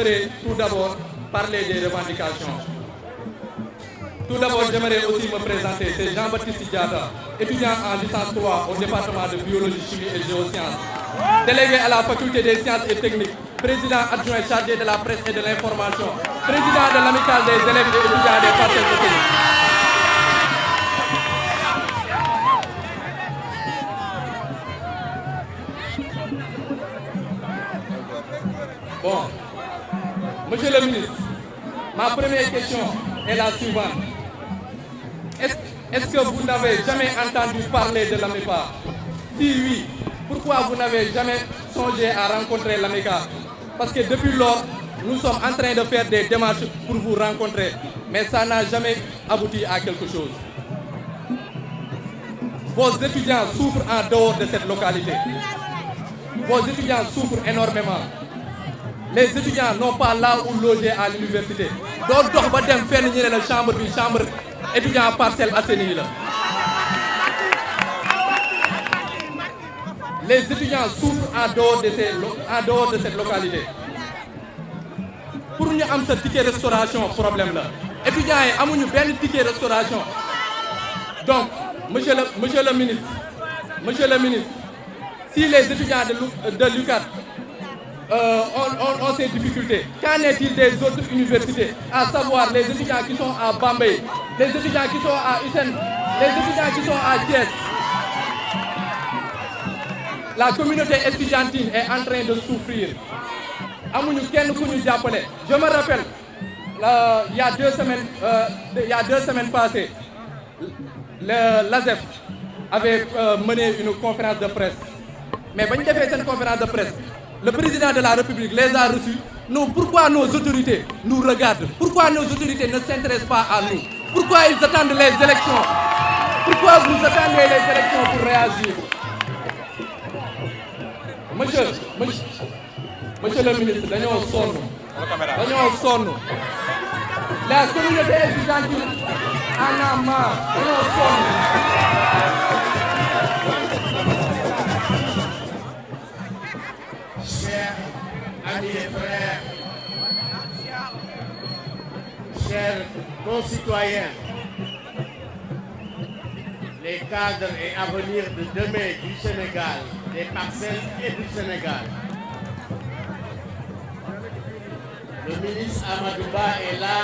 j'aimerais tout d'abord parler des revendications. Tout d'abord, j'aimerais aussi me présenter. C'est Jean-Baptiste Diata, étudiant en licence 3 au département de biologie, chimie et géosciences, délégué à la faculté des sciences et techniques, président adjoint chargé de la presse et de l'information, président de l'amicale des élèves et étudiants des Parcelles Assainies. Bon, monsieur le ministre, ma première question est la suivante. Est-ce que vous n'avez jamais entendu parler de l'AMEPA? Si oui, pourquoi vous n'avez jamais songé à rencontrer l'AMECA? Parce que depuis lors, nous sommes en train de faire des démarches pour vous rencontrer, mais ça n'a jamais abouti à quelque chose. Vos étudiants souffrent en dehors de cette localité. Vos étudiants souffrent énormément. Les étudiants n'ont pas là où loger à l'université. Donc, la chambre étudiant Parcelles Assainies. Les étudiants souffrent en dehors de cette localité. Pour nous avoir ce ticket restauration, problème là. Étudiants ont un ticket restauration. Donc, monsieur le ministre, si les étudiants de l'UCAD ont ces difficultés, qu'en est-il des autres universités, à savoir les étudiants qui sont à Bambey, les étudiants qui sont à Hussein, les étudiants qui sont à Thiès? La communauté estudiantine est en train de souffrir. Je me rappelle, il y a 2 semaines passées, l'ASEF avait mené une conférence de presse. Mais quand il a fait cette conférence de presse, le président de la République les a reçus. Non, pourquoi nos autorités nous regardent? Pourquoi nos autorités ne s'intéressent pas à nous? Pourquoi ils attendent les élections? Pourquoi vous attendez les élections pour réagir? Monsieur le ministre, dañoo sonn. La communauté étudiantine en a marre. Dañoo sonn. Chers amis et frères, chers concitoyens, les cadres et avenirs de demain du Sénégal, des Parcelles et du Sénégal. Le ministre Amadou Ba est là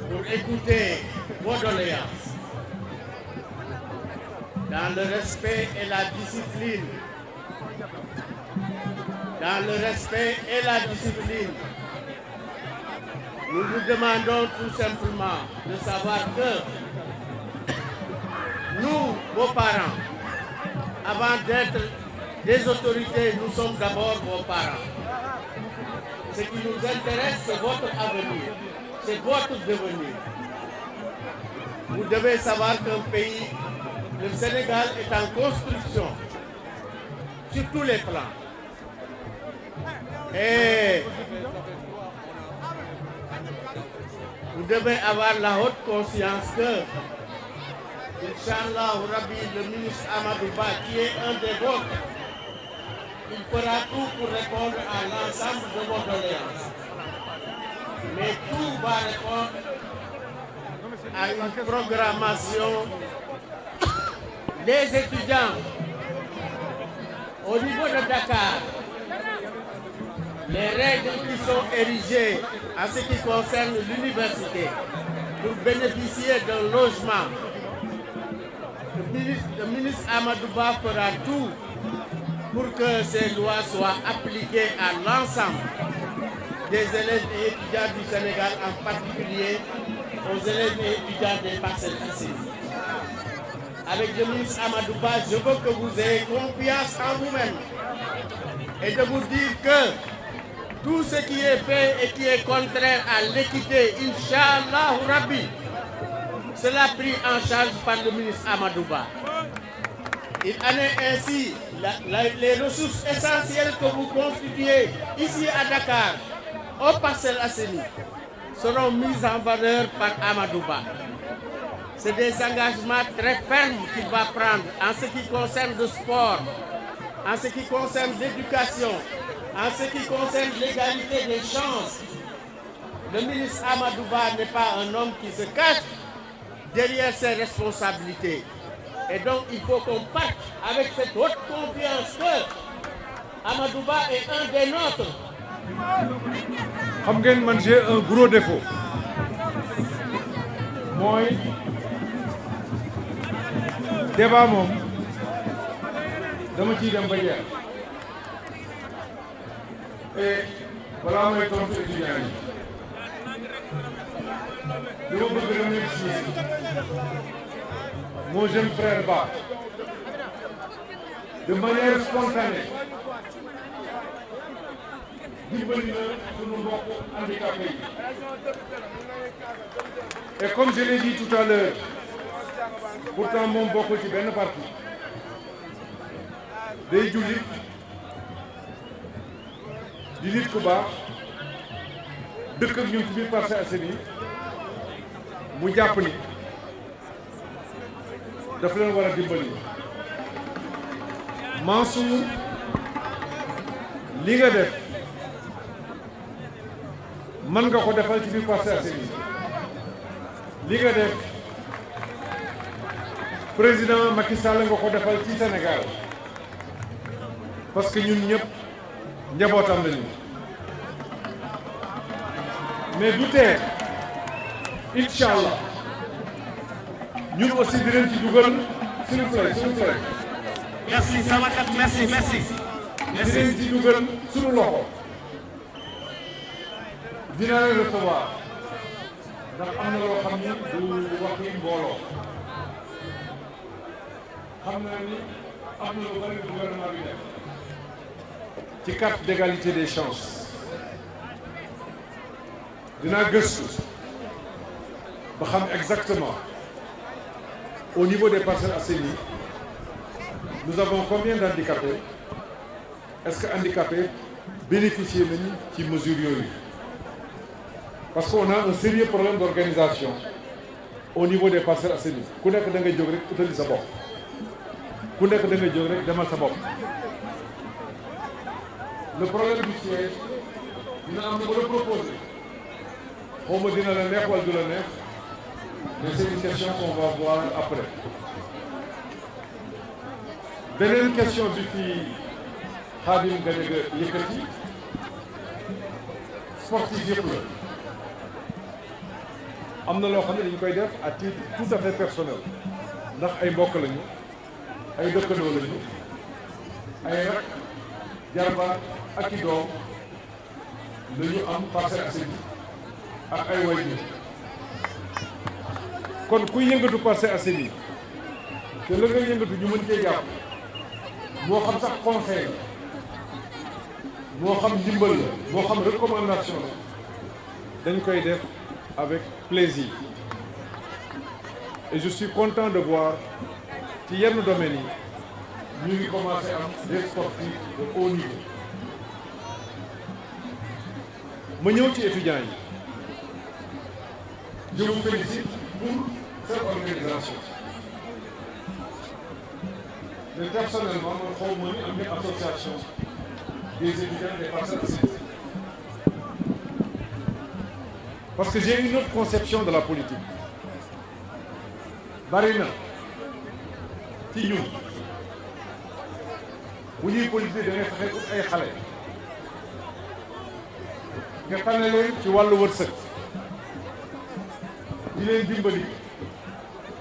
pour écouter vos doléances dans le respect et la discipline. Dans le respect et la discipline, nous vous demandons tout simplement de savoir que nous, vos parents, avant d'être des autorités, nous sommes d'abord vos parents. Ce qui nous intéresse, c'est votre avenir, c'est votre devenir. Vous devez savoir qu'un pays, le Sénégal, est en construction sur tous les plans. Et vous devez avoir la haute conscience que, Inch'Allah, le ministre Amadou Ba, qui est un des vôtres, il fera tout pour répondre à l'ensemble de vos doléances. Mais tout va répondre à une programmation des étudiants au niveau de Dakar. Les règles qui sont érigées en ce qui concerne l'université pour bénéficier d'un logement, le ministre Amadou Ba fera tout pour que ces lois soient appliquées à l'ensemble des élèves et étudiants du Sénégal, en particulier aux élèves et étudiants des Parcelles Assainies. Avec le ministre Amadou Ba, je veux que vous ayez confiance en vous-même et de vous dire que tout ce qui est fait et qui est contraire à l'équité, Inch'Allah Rabbi, cela pris en charge par le ministre Amadou Ba. Il en est ainsi, les ressources essentielles que vous constituez ici à Dakar, aux Parcelles Assainies, seront mises en valeur par Amadou Ba. C'est des engagements très fermes qu'il va prendre en ce qui concerne le sport, en ce qui concerne l'éducation, En ce qui concerne l'égalité des chances, le ministre Amadou Ba n'est pas un homme qui se cache derrière ses responsabilités. Et donc, il faut qu'on parte avec cette haute confiance que Amadou Ba est un des nôtres. Xam ngeen man j'ai un gros défaut. Mooy débat moom dama ciy dem ba jeex. Et balaa may tontu étudiants yi dama bëgg remercier mon jeune frère Ba de manière spontanée dimbali na sunu mbokk handicapé yi. Et comme je l'ai dit tout à l'heure, pourtant moom bokkul ci benn parti day jullit di nit ku baax dëkk ak ñun ci biir Parcelles Assainies mu jàpp ni daf leen war a dimbali. Mansour li nga def mën nga ko defal ci biir Parcelles Assainies li nga def président Macky Sall nga ko defal ci Sénégal parce que ñun ñëpp njabootam lañu. Mais du tee incha allah ñun aussi dinañ ci dugal s'il vous plaît. Merci Samakat, merci. dinañ ci dugal suñu loxo dina leen recevoir ndax am na loo xam ni du waxi mbooloo xam na ni am na lu bari gouvernement bi def ci carte d'égalité des chances. Dinaa gëstu ba xam exactement au niveau des Parcelles Assainies nous avons combien d'handicapés? Est-ce que handicapés bénéficient nañu ci mesures yooyu? Parce qu'on a un sérieux problème d'organisation au niveau des Parcelles Assainies. Ku nekk da ngay jóg rek utali sa bopp ku nekk da ngay jóg rek demal sa bopp. Le problème du siège dina am na ko la proposer. Xaw ma dina la neex wala du la neex mais c'est une question qu'on va voir après. Beneen question bi fi Khadim Gadiaga yëkkati sportif yëpp la am na loo xam ne dañu koy def à titre tout à fait personnel ndax ay mbokk lañu ay dëkkandoo lañu ay rak jarbaat ak i doom lañu am Parcelles Assainies ak ay waajur. Kon kuy yëngatu Parcelles Assainies te la nga yëngatu ñu mën cee jàpp moo xam sax conseil la moo xam ndimbal la moo xam recommandation la dañ koy def avec plaisir. Et je suis content de voir ci yenn domaines yi ñu ngi commencé am des sportifs de haut niveau. Ma ñëw ci étudiants yi. Je vous félicite pour cette organisation. Mais personnellement, man xaw ma ni am na association des étudiants des Parcelles Assainies. Parce que j'ai une autre conception de la politique. Bari na ci ñun bu ñuy politique da ngay fexe ut ay xale nga tànn leen ci wàllu wërsëg di leen dimbali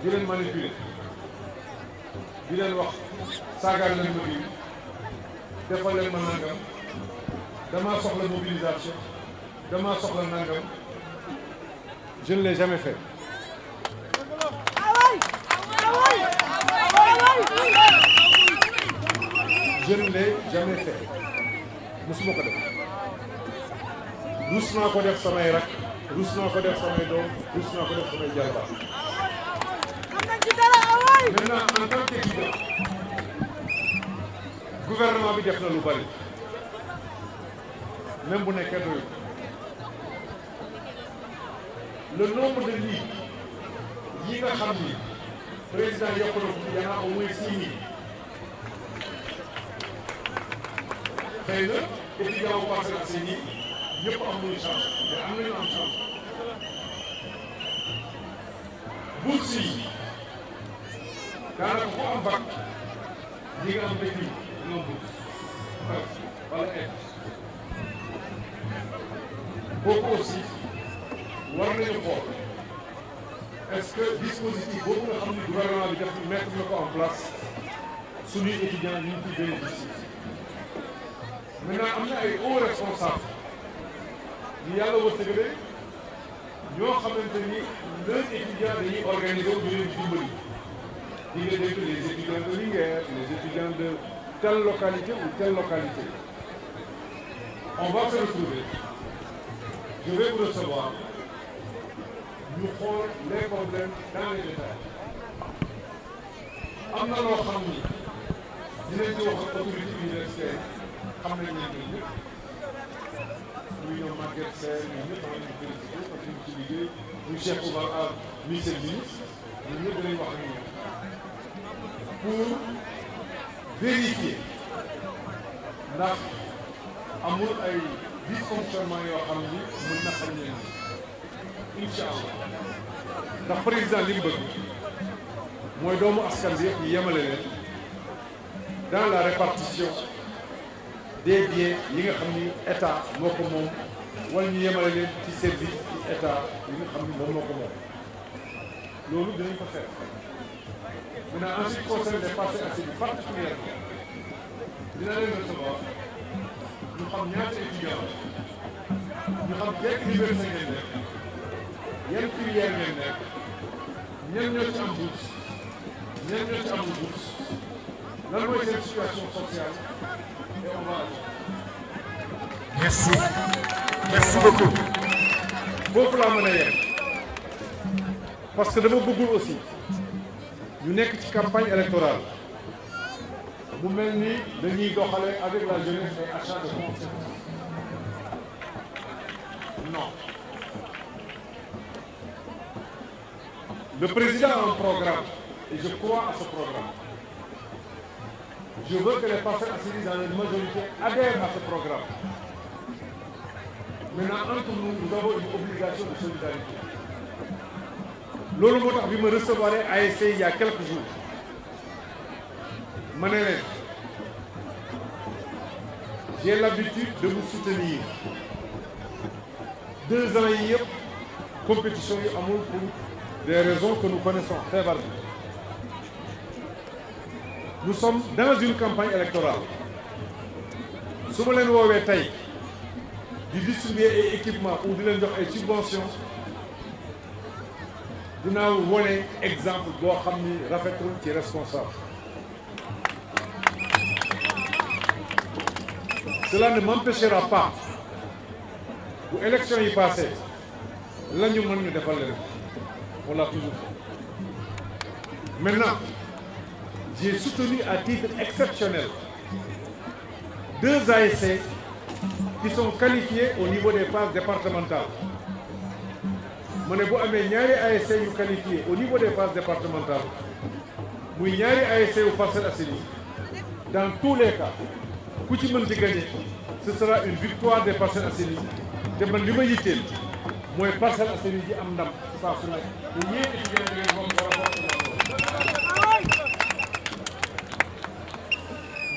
di leen manipuler di leen wax saagaal leen ma bii defal leen ma nangam damaa soxla mobilisation damaa soxla nangam. Je ne l'ai jamais fait. Je ne l'ai jamais fait. Musuma ko def. Rus naa ko def samay rak, rus naa ko def samay doom, rus naa ko def samay jarbaat. Maintenant, en tant qu'étudiant, gouvernement bi def na lu bari. Même bu nekkee doyul. Le nombre de lits yi nga xam ni président yokk na ko y en a au moins 6 000. Xëy na étudiants wu Parcelles Assainies ñëpp amuñu chance mais am nañu am chance bourse yi daanaka ku am bac ñi nga am béykat yi nga am bourse wala aide boobu aussi war nañu xool est-ce que dispositif boobu nga xam ne gouvernement bi def mettre na ko en place suñuy étudiants ñu ngi ciy bénéficier maintenant am na ay hauts responsables ñu yàlla wërsëgale ñoo xamante ni leurs étudiants dañuy organiser wu ñu leen dimbali di nga dégg les étudiants de Linguère les étudiants de telle localité ou telle localité on va se retrouver je vais vous recevoir ñu xool les problèmes dans les détails am na loo xam ni dinañ ci wax ak autorité universitaire xam nañ ne ñun ñëpp muy ñoom Maguette Sène ñun ñëpp am nañu félicité parce que ñu ci liggéey muy Cheikh Oumar Anne ministre ministre ñun ñëpp dinañ wax ak ñoom pour vérifier ndax amul ay dysfonctionnement yoo xam ni mën na xam ne incha allah ndax président li mu bëgg mooy doomu askan bi yëpp ñu yemale leen dans la répartition des biens yi nga xam ni état moo ko moom wala ñu yemale leen ci service ci état yi nga xam ni moom moo ko moom loolu dinañ ko faire maintenant en ce qui concerne les Parcelles Assainies particulièrement dina leen recevoir ñu xam ñaata étudiants ñu xam quelle université ngeen nekk yan filière ngeen nekk ñan ñoo ci am bourse ñan ñoo ci amul bourse lan mooy seen situation sociale et on va agir. Merci. Merci beaucoup. foofu laa mën a yem parce que dama bëggul aussi ñu nekk ci campagne électorale mu mel ni dañuy doxale avec la jeunesse et achat de conscience non. Le président a un programme et je crois à ce programme. Je veux que les Parcelles Assainies dans leur majorité adhèrent à ce programme. Maintenant, entre nous, nous avons une obligation de solidarité. Loolu moo tax bi ma recevoir ASC il y a quelques jours ma ne leen j'ai l'habitude de vous soutenir 2 ans yi yëpp compétition yu amul pour des raisons que nous connaissons feebar bi nous sommes dans une campagne électorale su ma leen woowee tey di distribuer ay équipements ou di leen jox ay subventions dinaa wone exemple boo xam ni rafetul ci responsable. Cela ne m'empêchera pas bu élection yi passé la ñu mën ñu defal leen on l'a toujours fait. Maintenant j'ai soutenu à titre exceptionnel 2 ASC qui sont qualifiés au niveau des phases départementales. ma ne bu amee ñaari ASC yu qualifié au niveau des phases départementales muy ñaari ASC yu Parcelles Assainies dans tous les cas ku ci mën di gagner ce sera une victoire des Parcelles Assainies te man li ma yitteel mooy Parcelles Assainies ji am ndam saa su nekk te yéen étudiants yi ngeen moom war a bokk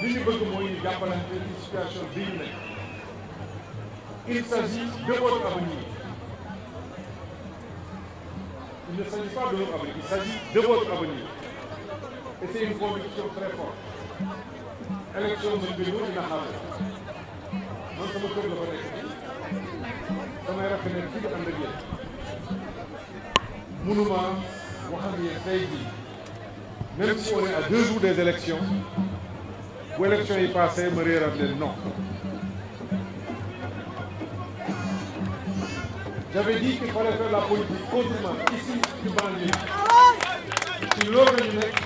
li ñu bëgg mooy ñu jàppalante ci situation bii ñu nekk il s'agit de votre avenir. Il ne s'agit pas de notre avenir, il s'agit de votre avenir. Et c'est une conviction très forte. Élection de Mbirou dina xaar man sama kër la fa nekk damay rafetlu fii di ànd ak yéen mënuma wax ak yéen tey jii même si on est à 2 jours des élections bu élection yi passé ma réeral leen non. J'avais dit qu'il fallait faire la politique autrement ici ci banlieue ci loolu la ñu nekk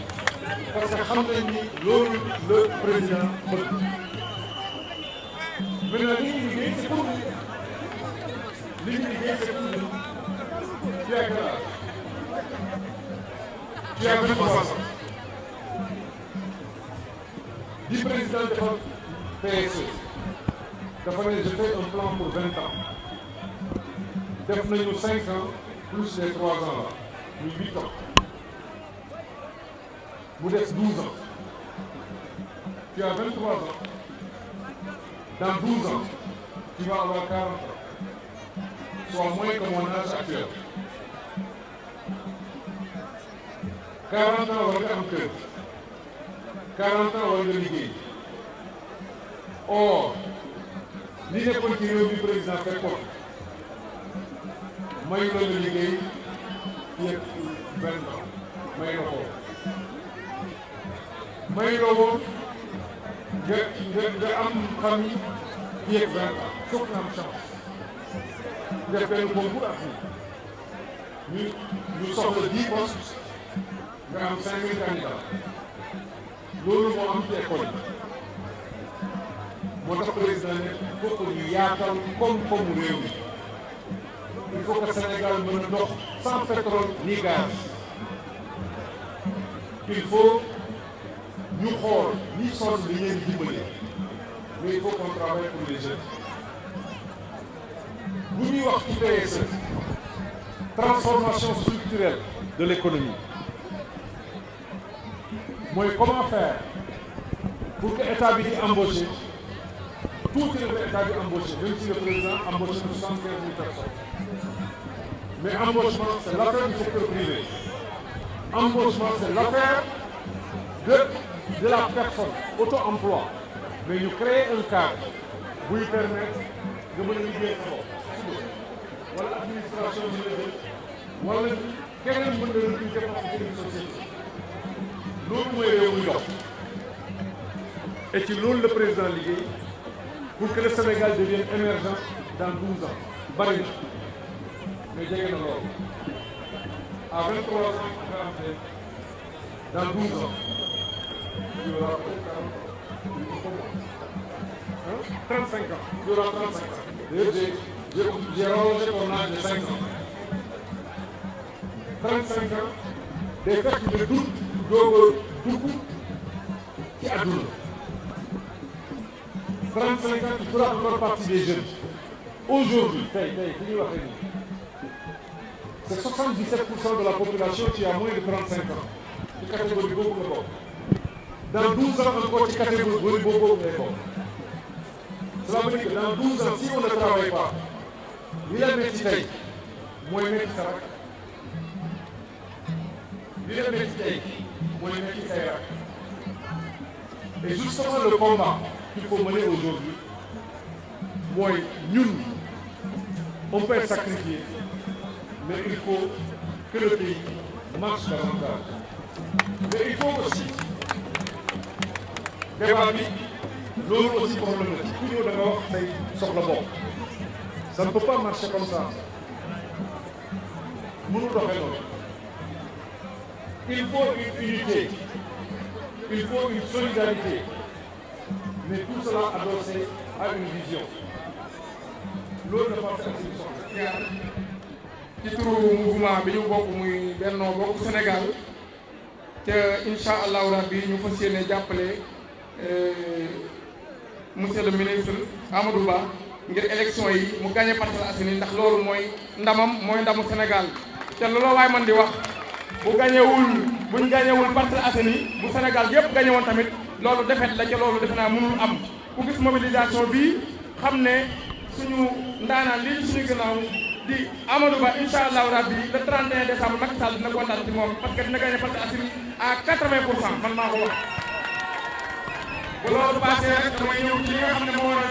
parce que xam nañ ni loolu le président bëgg. Maintenant li ñu liggéey c'est pour nous li ñu liggéey c'est pour nous tu as quel âge? Tu as 23 ans. Di président defal PSE dafa ne je fais un plan pour 20 ans def nañu 5 ans plus les 3 ans là muy 8 ans mu des 12 ans tu as 23 ans dans 12 ans tu vas avoir 40 ans soit moins que mon âge actuel 40 ans war nga am kër 40 ans war nga liggéey or li nekkoon ci réew mi président fekk ko mayu la nga liggéey yëpp 20 ans may la ko may la woon nga am famille yëpp 20 ans foog nga am chance def benn concours ak ñu soxla 10 postes nga am 5000 candidats loolu moo am ci école yi moo tax président ne il faut que ñu yaatal koom-koomu réew mi il faut que Sénégal mën a dox sans pétrole ni gaz il faut ñu xool ñi sonn li ñeen dimbali mais il faut qu'on travaille pour les jeunes bu ñuy wax ci PSE transformation structurelle de l'économie mooy comment faire pour que état bi di embaucher tuuti na ko état bi embaucher même si le président embauche na 75 000 personnes mais embauchement c'est l'affaire du secteur privé embauchement c'est l'affaire de la personne auto-emploi mais ñu créer un cadre buy permettre nga mën a liggéey sa bopp wala administration bi la jël wala keneen mën na recruter parce que c'est une société loolu mooy réew muy dox et ci loolu le président liggéey pour que le Sénégal devienne émergent dans 12 ans bari na mais jege na loolu à 23 ans nga am dans 12 ans il y aura peut-être 35 ans il y aura 35 ans j'ai rallongé ton âge de 5 ans 35 ans day fekk nga dugg ci àdduna 35 ans tu feras encore partie des jeunes aujourd'hui tey fi ñuy waxee nii c'est 77% de la population qui a moins de 35 ans ci catégorie boobu la bokk dans 12 ans encore ci catégorie boobu lay bokk cela veut dire que dans 12 ans si on ne travaille pas li la metti tey mooy metti sa rak li la metti tey mooy metti say rak et justement le combat qu'il faut mener aujourd'hui mooy ñun on peut être sacrifié mais il faut que le pays marche davantage mais il faut aussi débat bi loolu aussi problème la ku ñëw da nga wax say soxla bopp ça ne peut pas marcher comme ça mënu doxee noonu il faut une unité il faut une solidarité mais tout cela adossé à une vision loolu dafa am seen soxla ci turu mouvement bi ñu bokk muy Benno Bokk Sénégal te incha allahu rabbi ñu fas yéene jàppale monsieur le ministre Amadou Ba ngir élection yi mu gagné Parcelles Assainies ndax loolu mooy ndamam mooy ndamu Sénégal te looloo waay man di wax buñ gagné wul Parcelles Assainies bu Sénégal yëpp gagné woon tamit loolu defet la ca loolu defe naa mënul am ku gis mobilisation bi xam ne suñu ndaanaan lii suñu gannaaw di Amadou Ba incha allahu rabbi le 31 décembre Macky Sall dina kontaan ci moom parce que dina gagné Parcelles Assainies à 80% man maa ko wax. bu loolu passé rek damay ñëw ci li nga xam ne moo war a